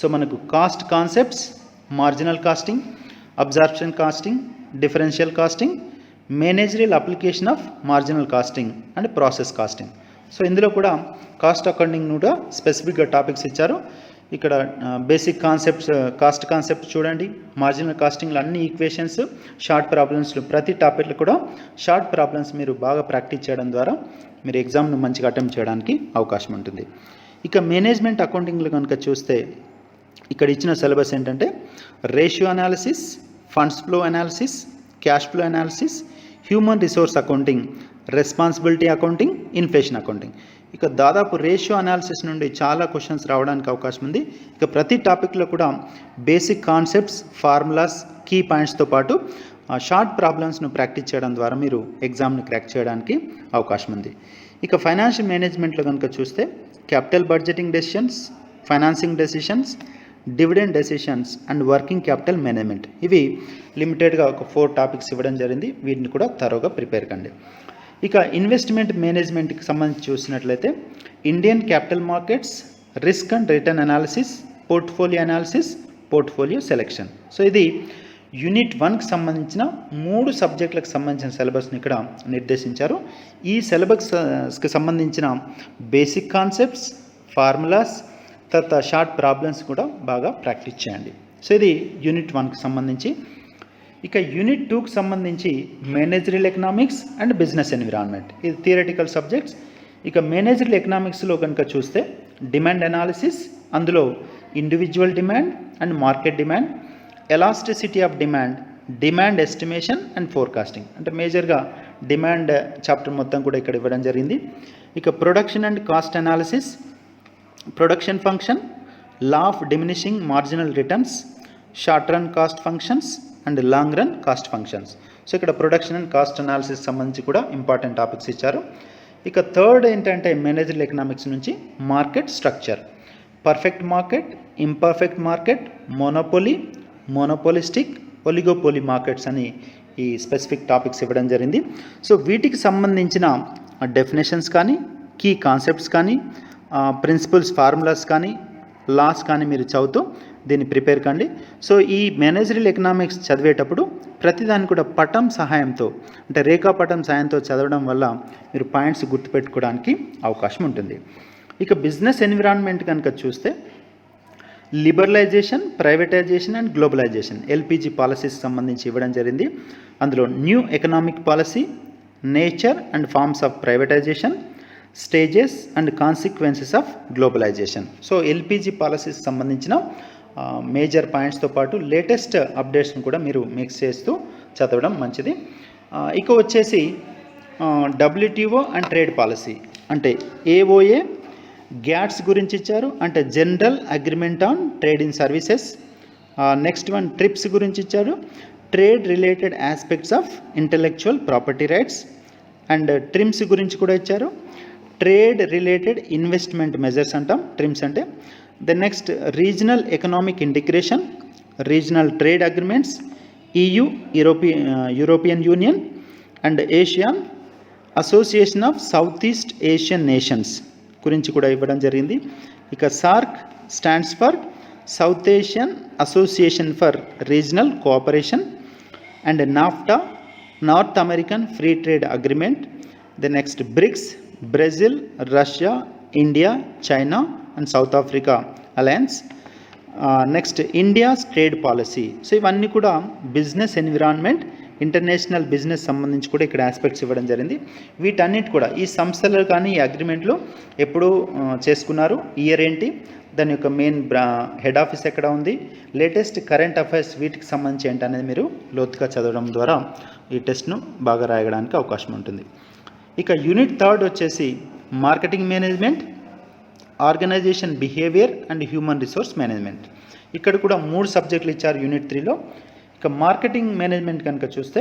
A: సో మనకు cost concepts, marginal costing, absorption costing, differential costing, managerial application of marginal costing and process costing. So ఇందులో కూడా కాస్ట్ అకౌంటింగ్ కూడా స్పెసిఫిక్గా టాపిక్స్ ఇచ్చారు. ఇక్కడ బేసిక్ కాన్సెప్ట్స్, కాస్ట్ కాన్సెప్ట్స్ చూడండి. మార్జినల్ కాస్టింగ్లో అన్ని ఈక్వేషన్స్, షార్ట్ ప్రాబ్లమ్స్లో ప్రతి టాపిక్లో కూడా షార్ట్ ప్రాబ్లమ్స్ మీరు బాగా ప్రాక్టీస్ చేయడం ద్వారా మీరు ఎగ్జామ్ను మంచిగా అటెంప్ట్ చేయడానికి అవకాశం ఉంటుంది. ఇక మేనేజ్మెంట్ అకౌంటింగ్లో కనుక చూస్తే ఇక్కడ ఇచ్చిన సిలబస్ ఏంటంటే ratio analysis, funds flow analysis, cash flow analysis, human resource accounting, responsibility accounting, inflation accounting. ఇక దాదాపు రేషియో అనాలిసిస్ నుండి చాలా క్వశ్చన్స్ రావడానికి అవకాశం ఉంది. ఇక ప్రతి టాపిక్లో కూడా బేసిక్ కాన్సెప్ట్స్, ఫార్ములాస్, కీ పాయింట్స్తో పాటు షార్ట్ ప్రాబ్లమ్స్ను ప్రాక్టీస్ చేయడం ద్వారా మీరు ఎగ్జామ్ని క్రాక్ చేయడానికి అవకాశం ఉంది. ఇక ఫైనాన్షియల్ మేనేజ్మెంట్లో కనుక చూస్తే capital budgeting decisions, financing decisions, dividend decisions and working capital management, ఇవి లిమిటెడ్గా ఒక 4 టాపిక్స్ ఇవ్వడం జరిగింది. వీటిని కూడా తరోగా ప్రిపేర్ కండి. ఇక ఇన్వెస్ట్మెంట్ మేనేజ్మెంట్కి సంబంధించి చూసినట్లయితే Indian capital markets, risk and return analysis, portfolio analysis, portfolio selection. So ఇది యూనిట్ 1కి సంబంధించిన 3 సబ్జెక్టులకు సంబంధించిన సిలబస్ని ఇక్కడ నిర్దేశించారు. ఈ సిలబస్కి సంబంధించిన బేసిక్ కాన్సెప్ట్స్, ఫార్ములాస్, తర్వాత షార్ట్ ప్రాబ్లమ్స్ కూడా బాగా ప్రాక్టీస్ చేయండి. సో ఇది యూనిట్ 1కి సంబంధించి. ఇక యూనిట్ 2కి సంబంధించి managerial economics and business environment, ఇది థియరటికల్ సబ్జెక్ట్స్. ఇక మేనేజరియల్ ఎకనామిక్స్లో కనుక చూస్తే డిమాండ్ అనాలిసిస్, అందులో individual demand and market demand, elasticity of demand, demand estimation and forecasting, అంటే మేజర్గా డిమాండ్ చాప్టర్ మొత్తం కూడా ఇక్కడ ఇవ్వడం జరిగింది. ఇక production and cost analysis, production function, law of diminishing marginal returns, short run cost functions and long run cost functions. So ఇక్కడ ప్రొడక్షన్ అండ్ కాస్ట్ అనాలిసిస్ సంబంధించి కూడా ఇంపార్టెంట్ టాపిక్స్ ఇచ్చారు. ఇక థర్డ్ ఏంటంటే మేనేజరియల్ ఎకనామిక్స్ నుంచి market structure, perfect market, imperfect market, monopoly, monopolistic, oligopoly markets అని ఈ స్పెసిఫిక్ టాపిక్స్ ఇవ్వడం జరిగింది. సో వీటికి సంబంధించిన డెఫినేషన్స్ కానీ, కీ కాన్సెప్ట్స్ కానీ, ప్రిన్సిపల్స్, ఫార్ములాస్ కానీ, లాస్ కానీ మీరు చదువుతూ దీన్ని ప్రిపేర్ కండి. సో ఈ మేనేజరియల్ ఎకనామిక్స్ చదివేటప్పుడు ప్రతిదాన్ని కూడా పటం సహాయంతో, అంటే రేఖాపటం సహాయంతో చదవడం వల్ల మీరు పాయింట్స్ గుర్తుపెట్టుకోవడానికి అవకాశం ఉంటుంది. ఇక బిజినెస్ ఎన్విరాన్మెంట్ కనుక చూస్తే liberalization, privatization and globalization, LPG policies సంబంధించి ఇవ్వడం జరిగింది. అందులో new economic policy, nature and forms of privatization, stages and consequences of globalization. So LPG policies సంబంధించిన మేజర్ పాయింట్స్తో పాటు లేటెస్ట్ అప్డేట్స్ని కూడా మీరు మిక్స్ చేస్తూ చదవడం మంచిది. ఇక వచ్చేసి డబ్ల్యూటీఓ అండ్ ట్రేడ్ పాలసీ, అంటే ఏఓఏ, గ్యాట్స్ గురించి ఇచ్చారు, అంటే general agreement on trade in services. Next one trips గురించి ఇచ్చారు, trade related aspects of intellectual property rights. And trims గురించి కూడా ఇచ్చారు, ట్రేడ్ రిలేటెడ్ ఇన్వెస్ట్మెంట్ మెజర్స్ అంటాం ట్రిమ్స్ అంటే. The next regional economic integration, regional trade agreements, EU, European union and Asian association of south east Asian nations గురించి కూడా ఇవ్వడం జరిగింది. ఇక SAARC stands for South Asian Association for Regional Cooperation. And NAFTA, North American Free Trade Agreement. The next BRICS, Brazil, Russia, India, China and South Africa alliance. Next India's trade policy. So ఇవన్నీ కూడా బిజినెస్ ఎన్విరాన్మెంట్, ఇంటర్నేషనల్ బిజినెస్ సంబంధించి కూడా ఇక్కడ ఆస్పెక్ట్స్ ఇవ్వడం జరిగింది. వీటన్నిటి కూడా ఈ సంస్థలు కానీ ఈ అగ్రిమెంట్లు ఎప్పుడు చేసుకున్నారు, ఇయర్ ఏంటి, దాని యొక్క మెయిన్ హెడ్ ఆఫీస్ ఎక్కడ ఉంది, లేటెస్ట్ కరెంట్ అఫైర్స్ వీటికి సంబంధించి ఏంటి అనేది మీరు లోతుగా చదవడం ద్వారా ఈ టెస్ట్ను బాగా రాయడానికి అవకాశం ఉంటుంది. ఇక యూనిట్ 3 వచ్చేసి marketing management, organisation behaviour and human resource management. ఇక్కడ కూడా 3 సబ్జెక్టులు ఇచ్చారు యూనిట్ 3లో. ఇక మార్కెటింగ్ మేనేజ్మెంట్ కనుక చూస్తే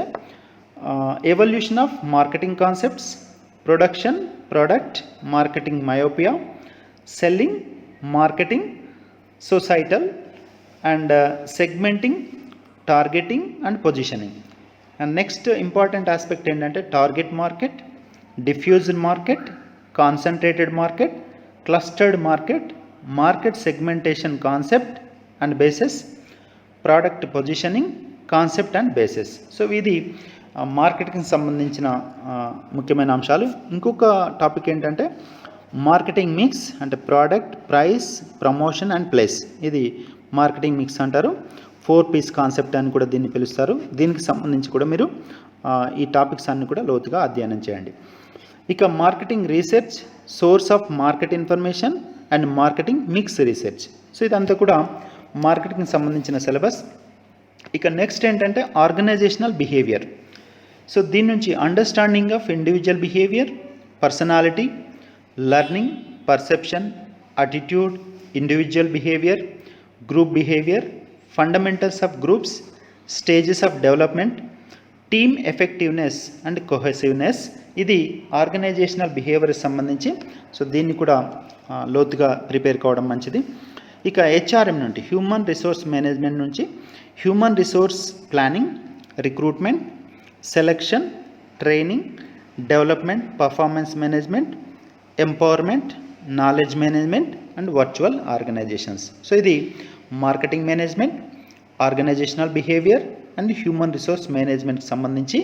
A: evolution of marketing concepts, production, product, marketing myopia, selling, marketing, societal and segmenting, targeting and positioning. And next important aspect ఏంటంటే target market, diffused market, concentrated market, clustered market, market segmentation concept and bases, product positioning concept and bases. So ఇది మార్కెట్కి సంబంధించిన ముఖ్యమైన అంశాలు. ఇంకొక టాపిక్ ఏంటంటే మార్కెటింగ్ మిక్స్, అంటే product, price, promotion and place. ఇది మార్కెటింగ్ మిక్స్ అంటారు. 4Ps కాన్సెప్ట్ అని కూడా దీన్ని పిలుస్తారు. దీనికి సంబంధించి కూడా మీరు ఈ టాపిక్స్ అన్ని కూడా లోతుగా అధ్యయనం చేయండి. ఇక marketing research, source of market information and marketing mix research. So ఇదంతా కూడా మార్కెటింగ్కి సంబంధించిన సిలబస్. ఇక నెక్స్ట్ ఏంటంటే ఆర్గనైజేషనల్ బిహేవియర్. సో దీని నుంచి understanding of individual behaviour, personality, learning, perception, attitude, individual behaviour, group behaviour, fundamentals of groups, stages of development, team effectiveness and cohesiveness. ఇది ఆర్గనైజేషనల్ బిహేవియర్ సంబంధించి. సో దీన్ని కూడా లోతుగా ప్రిపేర్ కావడం మంచిది. ఇక హెచ్ఆర్ఎం నుండి, హ్యూమన్ రిసోర్స్ మేనేజ్మెంట్ నుంచి human resource planning, recruitment, selection, training, development, performance management, empowerment, knowledge management and virtual organisations. So ఇది marketing management. Organisational behaviour and human resource మేనేజ్మెంట్కి సంబంధించి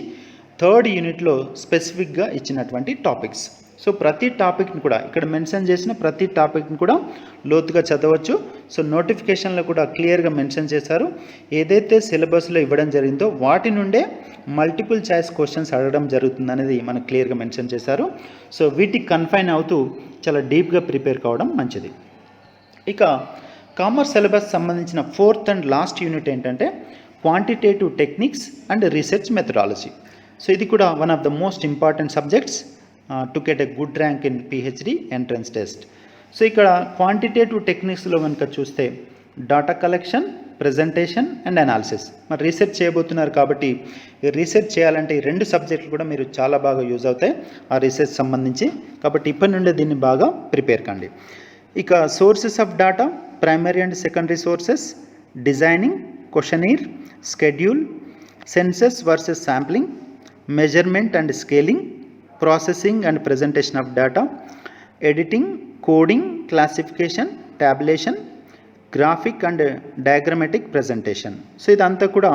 A: థర్డ్ యూనిట్లో స్పెసిఫిక్గా ఇచ్చినటువంటి టాపిక్స్. సో ప్రతి టాపిక్ని కూడా ఇక్కడ మెన్షన్ చేసిన ప్రతి టాపిక్ని కూడా లోతుగా చదవచ్చు. సో నోటిఫికేషన్లో కూడా క్లియర్గా మెన్షన్ చేశారు. ఏదైతే సిలబస్లో ఇవ్వడం జరిగిందో వాటి నుండే మల్టిపుల్ చాయిస్ క్వశ్చన్స్ అడగడం జరుగుతుంది అనేది మనకు క్లియర్గా మెన్షన్ చేశారు. సో వీటికి కన్ఫైన్ అవుతూ చాలా డీప్గా ప్రిపేర్ కావడం మంచిది. ఇక కామర్స్ సిలబస్ సంబంధించిన ఫోర్త్ అండ్ లాస్ట్ యూనిట్ ఏంటంటే quantitative techniques and research methodology. So ఇది కూడా one of the most important subjects to get a good rank in PhD entrance test. So ఇక్కడ క్వాంటిటేటివ్ టెక్నిక్స్లో కనుక చూస్తే data collection, presentation and analysis. మరి రీసెర్చ్ చేయబోతున్నారు కాబట్టి రీసెర్చ్ చేయాలంటే ఈ రెండు సబ్జెక్టులు కూడా మీరు చాలా బాగా యూజ్ అవుతాయి ఆ రీసెర్చ్ సంబంధించి. కాబట్టి ఇప్పటి నుండే దీన్ని బాగా ప్రిపేర్ కండి. ఇక sources of data, primary and secondary sources, designing, questionnaire, schedule, census versus sampling, measurement and scaling, processing and presentation of data, editing, coding, classification, టాబులేషన్, graphic and diagrammatic presentation. So ఇదంతా కూడా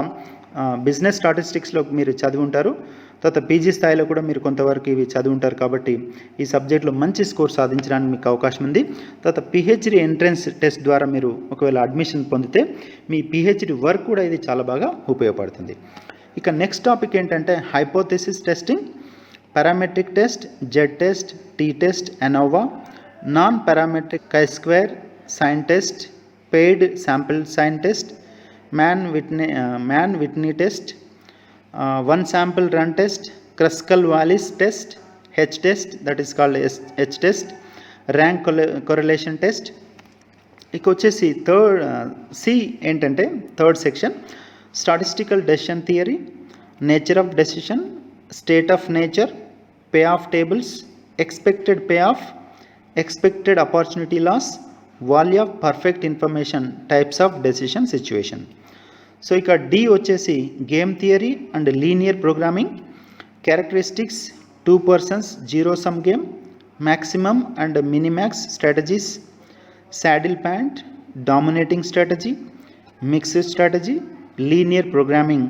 A: బిజినెస్ స్టాటిస్టిక్స్లో మీరు చదివి ఉంటారు. తర్వాత పీజీ స్థాయిలో కూడా మీరు కొంతవరకు ఇవి చదివి ఉంటారు. కాబట్టి ఈ సబ్జెక్ట్లో మంచి స్కోర్ సాధించడానికి మీకు అవకాశం ఉంది. తర్వాత పిహెచ్డి ఎంట్రన్స్ టెస్ట్ ద్వారా మీరు ఒకవేళ అడ్మిషన్ పొందితే మీ పిహెచ్డి వర్క్ కూడా ఇది చాలా బాగా ఉపయోగపడుతుంది. ఇక నెక్స్ట్ టాపిక్ ఏంటంటే hypothesis testing, parametric test, Z test, T test, ANOVA, non parametric chi-square, sign test, paired sample sign test, Mann Whitney test, one sample run test, Kruskal Wallis test, H test that is called H test, rank correlation test. ఇక వచ్చేసి సి ఏంటంటే third section statistical decision theory, nature of decision, state of nature, payoff tables, expected payoff, expected opportunity loss, value of perfect information, types of decision situation. So ఇక డి వచ్చేసి game theory and linear programming, characteristics, 2 persons zero sum game, maximum and minimax strategies, saddle pant, dominating strategy, mixed strategy, linear programming,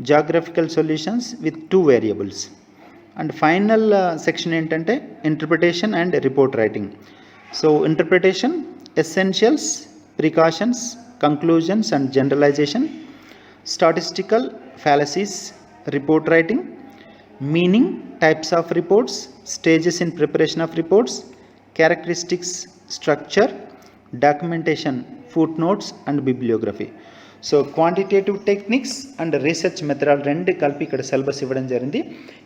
A: geographical solutions with 2 variables. And final section ఏంటంటే interpretation and report writing. So interpretation, essentials, precautions, conclusions and generalization, statistical fallacies, report writing, meaning, types of reports, stages in preparation of reports, characteristics, structure, documentation, footnotes and bibliography. So quantitative techniques and research మెథడాలు రెండు కలిపి ఇక్కడ సిలబస్ ఇవ్వడం జరిగింది.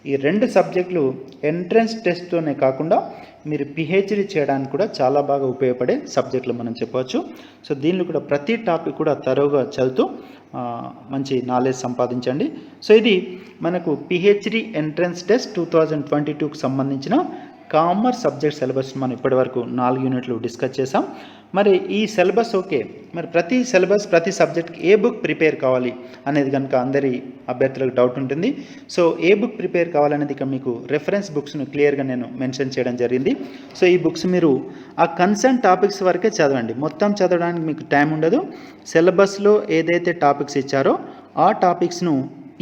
A: ఈ రెండు సబ్జెక్టులు ఎంట్రన్స్ టెస్ట్లోనే కాకుండా మీరు పిహెచ్డి చేయడానికి కూడా చాలా బాగా ఉపయోగపడే సబ్జెక్టులు మనం చెప్పవచ్చు. సో దీనిలో కూడా ప్రతి టాపిక్ కూడా తరోగా చదువుతూ మంచి నాలెడ్జ్ సంపాదించండి. సో ఇది మనకు పిహెచ్డి ఎంట్రన్స్ టెస్ట్ 2022కి సంబంధించిన కామర్స్ సబ్జెక్ట్ సిలబస్ మనం ఇప్పటివరకు 4 యూనిట్లు డిస్కస్ చేసాం. మరి ఈ సిలబస్ ఓకే, మరి ప్రతి సిలబస్ ప్రతి సబ్జెక్ట్కి ఏ బుక్ ప్రిపేర్ కావాలి అనేది కనుక అందరి అభ్యర్థులకు డౌట్ ఉంటుంది. సో ఏ బుక్ ప్రిపేర్ కావాలనేది ఇక మీకు రెఫరెన్స్ బుక్స్ను క్లియర్గా నేను మెన్షన్ చేయడం జరిగింది. సో ఈ బుక్స్ మీరు ఆ కన్సర్న్ టాపిక్స్ వరకే చదవండి, మొత్తం చదవడానికి మీకు టైం ఉండదు. సిలబస్లో ఏదైతే టాపిక్స్ ఇచ్చారో ఆ టాపిక్స్ను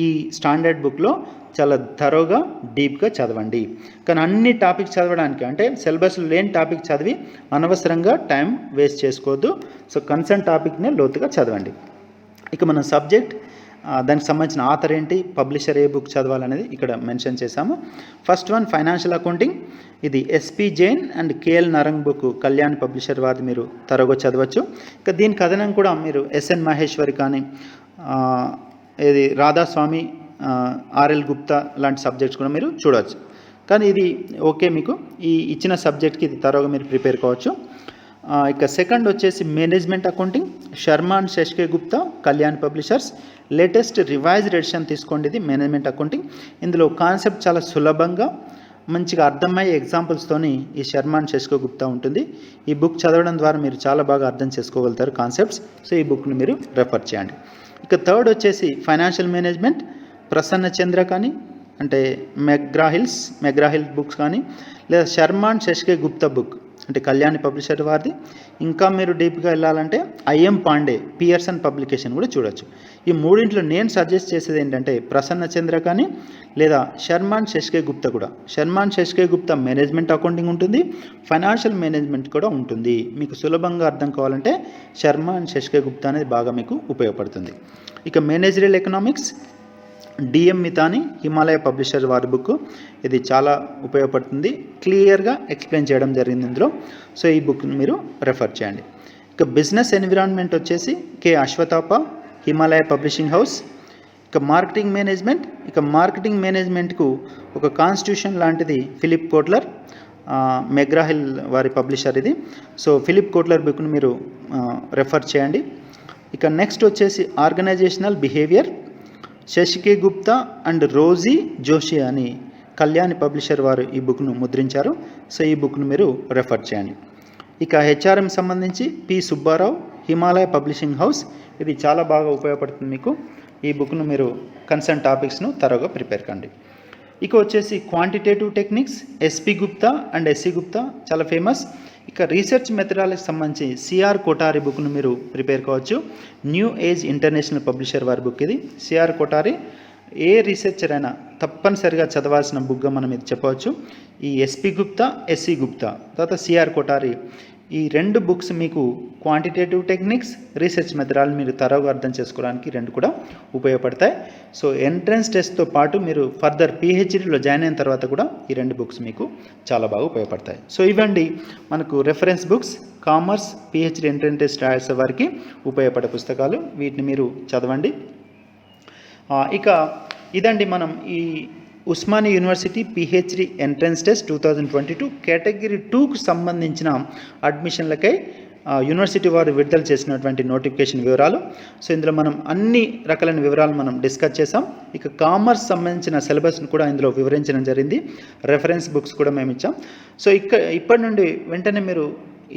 A: ఈ స్టాండర్డ్ బుక్లో చాలా థరోగా డీప్గా చదవండి. కానీ అన్ని టాపిక్స్ చదవడానికి అంటే సిలబస్లో లేని టాపిక్ చదివి అనవసరంగా టైం వేస్ట్ చేసుకోవద్దు. సో కన్సర్న్ టాపిక్నే లోతుగా చదవండి. ఇక మన సబ్జెక్ట్ దానికి సంబంధించిన ఆథర్ ఏంటి, పబ్లిషర్ ఏ బుక్ చదవాలనేది ఇక్కడ మెన్షన్ చేశాము. ఫస్ట్ వన్ ఫైనాన్షియల్ అకౌంటింగ్, ఇది SP Jain and KL Narang book Kalyan publisher వారిది మీరు త్వరగా చదవచ్చు. ఇక దీనికి అదనం కూడా మీరు ఎస్ఎన్ మహేశ్వరి కానీ ఇది రాధాస్వామి, ఆర్ఎల్ గుప్తా లాంటి సబ్జెక్ట్స్ కూడా మీరు చూడవచ్చు. కానీ ఇది ఓకే, మీకు ఈ ఇచ్చిన సబ్జెక్ట్కి ఇది త్వరగా మీరు ప్రిపేర్ కావచ్చు. ఇక సెకండ్ వచ్చేసి management accounting, Sharma and Shashi K Gupta Kalyan publishers, latest revised edition తీసుకోండి. ఇది మేనేజ్మెంట్ అకౌంటింగ్. ఇందులో కాన్సెప్ట్ చాలా సులభంగా మంచిగా అర్థమయ్యే ఎగ్జాంపుల్స్తోని ఈ శర్మా అండ్ శశికే గుప్తా ఉంటుంది. ఈ బుక్ చదవడం ద్వారా మీరు చాలా బాగా అర్థం చేసుకోగలుగుతారు కాన్సెప్ట్స్. సో ఈ బుక్ని మీరు రెఫర్ చేయండి. ఇక థర్డ్ వచ్చేసి ఫైనాన్షియల్ మేనేజ్మెంట్, ప్రసన్న చంద్ర కానీ అంటే మెగ్రాహిల్ బుక్స్ కానీ లేదా శర్మా అండ్ శశికే గుప్తా బుక్ అంటే కళ్యాణి పబ్లిషర్ వారిది. ఇంకా మీరు డీప్గా వెళ్ళాలంటే ఐఎం పాండే పియర్సన్ పబ్లికేషన్ కూడా చూడొచ్చు. ఈ మూడింట్లో నేను సజెస్ట్ చేసేది ఏంటంటే ప్రసన్న చంద్ర కానీ లేదా శర్మాన్ శశికే గుప్తా కూడా. శర్మాన్ శశికే గుప్తా మేనేజ్మెంట్ అకౌంటింగ్ ఉంటుంది, ఫైనాన్షియల్ మేనేజ్మెంట్ కూడా ఉంటుంది. మీకు సులభంగా అర్థం కావాలంటే శర్మాన్ శశికే గుప్తా అనేది బాగా మీకు ఉపయోగపడుతుంది. ఇక managerial economics DM Mitani Himalaya publisher వారి బుక్. ఇది చాలా ఉపయోగపడుతుంది, క్లియర్గా ఎక్స్ప్లెయిన్ చేయడం జరిగింది ఇందులో. సో ఈ బుక్ని మీరు రెఫర్ చేయండి. ఇక బిజినెస్ ఎన్విరాన్మెంట్ వచ్చేసి K Aswathappa Himalaya publishing house. ఇక మార్కెటింగ్ మేనేజ్మెంట్కు ఒక కాన్స్టిట్యూషన్ లాంటిది ఫిలిప్ కోట్లర్ మెగ్రాహిల్ వారి పబ్లిషర్ ఇది. సో ఫిలిప్ కోట్లర్ బుక్ను మీరు రెఫర్ చేయండి. ఇక నెక్స్ట్ వచ్చేసి organisational behaviour Shashi K Gupta and Rosy Joshi అని కళ్యాణి పబ్లిషర్ వారు ఈ బుక్ను ముద్రించారు. సో ఈ బుక్ను మీరు రెఫర్ చేయండి. ఇక హెచ్ఆర్ఎం సంబంధించి P Subbarao Himalaya publishing house. ఇది చాలా బాగా ఉపయోగపడుతుంది మీకు. ఈ బుక్ను మీరు కన్సర్న్ టాపిక్స్ను తరోగా ప్రిపేర్ కండి. ఇక వచ్చేసి quantitative techniques SP Gupta and SC Gupta చాలా ఫేమస్. ఇక రీసెర్చ్ మెథడాలజీకి సంబంధించి సిఆర్ కోటారి బుక్ను మీరు ప్రిపేర్ కావచ్చు. న్యూ ఏజ్ ఇంటర్నేషనల్ పబ్లిషర్ వారి బుక్ ఇది. సిఆర్ కోటారి ఏ రీసెర్చర్ అయినా తప్పనిసరిగా చదవాల్సిన బుక్గా మనం ఇది చెప్పవచ్చు. ఈ ఎస్పి గుప్తా ఎస్సి గుప్తా తర్వాత సిఆర్ కోటారి ఈ రెండు బుక్స్ మీకు క్వాంటిటేటివ్ టెక్నిక్స్ రీసెర్చ్ మెథడాలజీ మీరు తరోగా అర్థం చేసుకోవడానికి రెండు కూడా ఉపయోగపడతాయి. సో ఎంట్రన్స్ టెస్ట్తో పాటు మీరు ఫర్దర్ పిహెచ్డీలో జాయిన్ అయిన తర్వాత కూడా ఈ రెండు బుక్స్ మీకు చాలా బాగా ఉపయోగపడతాయి. సో ఇవండి మనకు reference books commerce PhD entrance test రాసే వారికి ఉపయోగపడే పుస్తకాలు. వీటిని మీరు చదవండి. ఇక ఇదండి మనం ఈ Osmania university PhD entrance test 2022 category 2కు సంబంధించిన అడ్మిషన్లకై యూనివర్సిటీ వారు విడుదల చేసినటువంటి నోటిఫికేషన్ వివరాలు. సో ఇందులో మనం అన్ని రకాలైన వివరాలు మనం డిస్కస్ చేసాం. ఇక కామర్స్ సంబంధించిన సిలబస్ను కూడా ఇందులో వివరించడం జరిగింది. రెఫరెన్స్ బుక్స్ కూడా మేము ఇచ్చాం. సో ఇప్పటి నుండి వెంటనే మీరు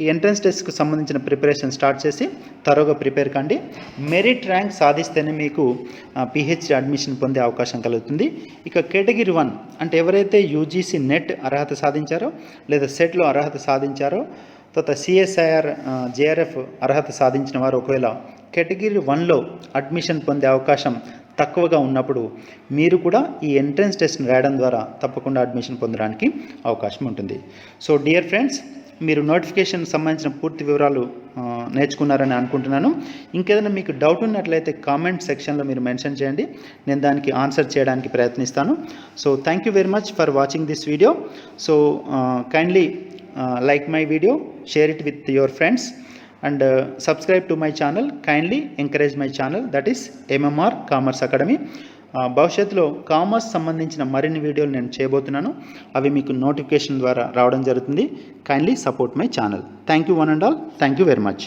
A: ఈ ఎంట్రన్స్ టెస్ట్కి సంబంధించిన ప్రిపరేషన్ స్టార్ట్ చేసి తరోగా ప్రిపేర్ కండి. మెరిట్ ర్యాంక్ సాధిస్తేనే మీకు పిహెచ్డి అడ్మిషన్ పొందే అవకాశం కలుగుతుంది. ఇక కేటగిరీ 1 అంటే ఎవరైతే యూజీసీ నెట్ అర్హత సాధించారో లేదా సెట్లో అర్హత సాధించారో తర్వాత సిఎస్ఐఆర్ జేఆర్ఎఫ్ అర్హత సాధించిన వారు ఒకవేళ కేటగిరీ 1లో అడ్మిషన్ పొందే అవకాశం తక్కువగా ఉన్నప్పుడు మీరు కూడా ఈ ఎంట్రన్స్ టెస్ట్ని రాయడం ద్వారా తప్పకుండా అడ్మిషన్ పొందడానికి అవకాశం ఉంటుంది. సో డియర్ ఫ్రెండ్స్, మీరు నోటిఫికేషన్ సంబంధించిన పూర్తి వివరాలు నేర్చుకున్నారని అనుకుంటున్నాను. ఇంకేదైనా మీకు డౌట్ ఉన్నట్లయితే కామెంట్ సెక్షన్లో మీరు మెన్షన్ చేయండి, నేను దానికి ఆన్సర్ చేయడానికి ప్రయత్నిస్తాను. So thank you very much for watching this video. So kindly like my video, share it with your friends and subscribe to my channel. Kindly encourage my channel, that is MMR Commerce Academy. భవిష్యత్తులో కామర్స్ సంబంధించిన మరిన్ని వీడియోలు నేను చేయబోతున్నాను. అవి మీకు నోటిఫికేషన్ ద్వారా రావడం జరుగుతుంది. Kindly support my channel. Thank you one and all. Thank you very much.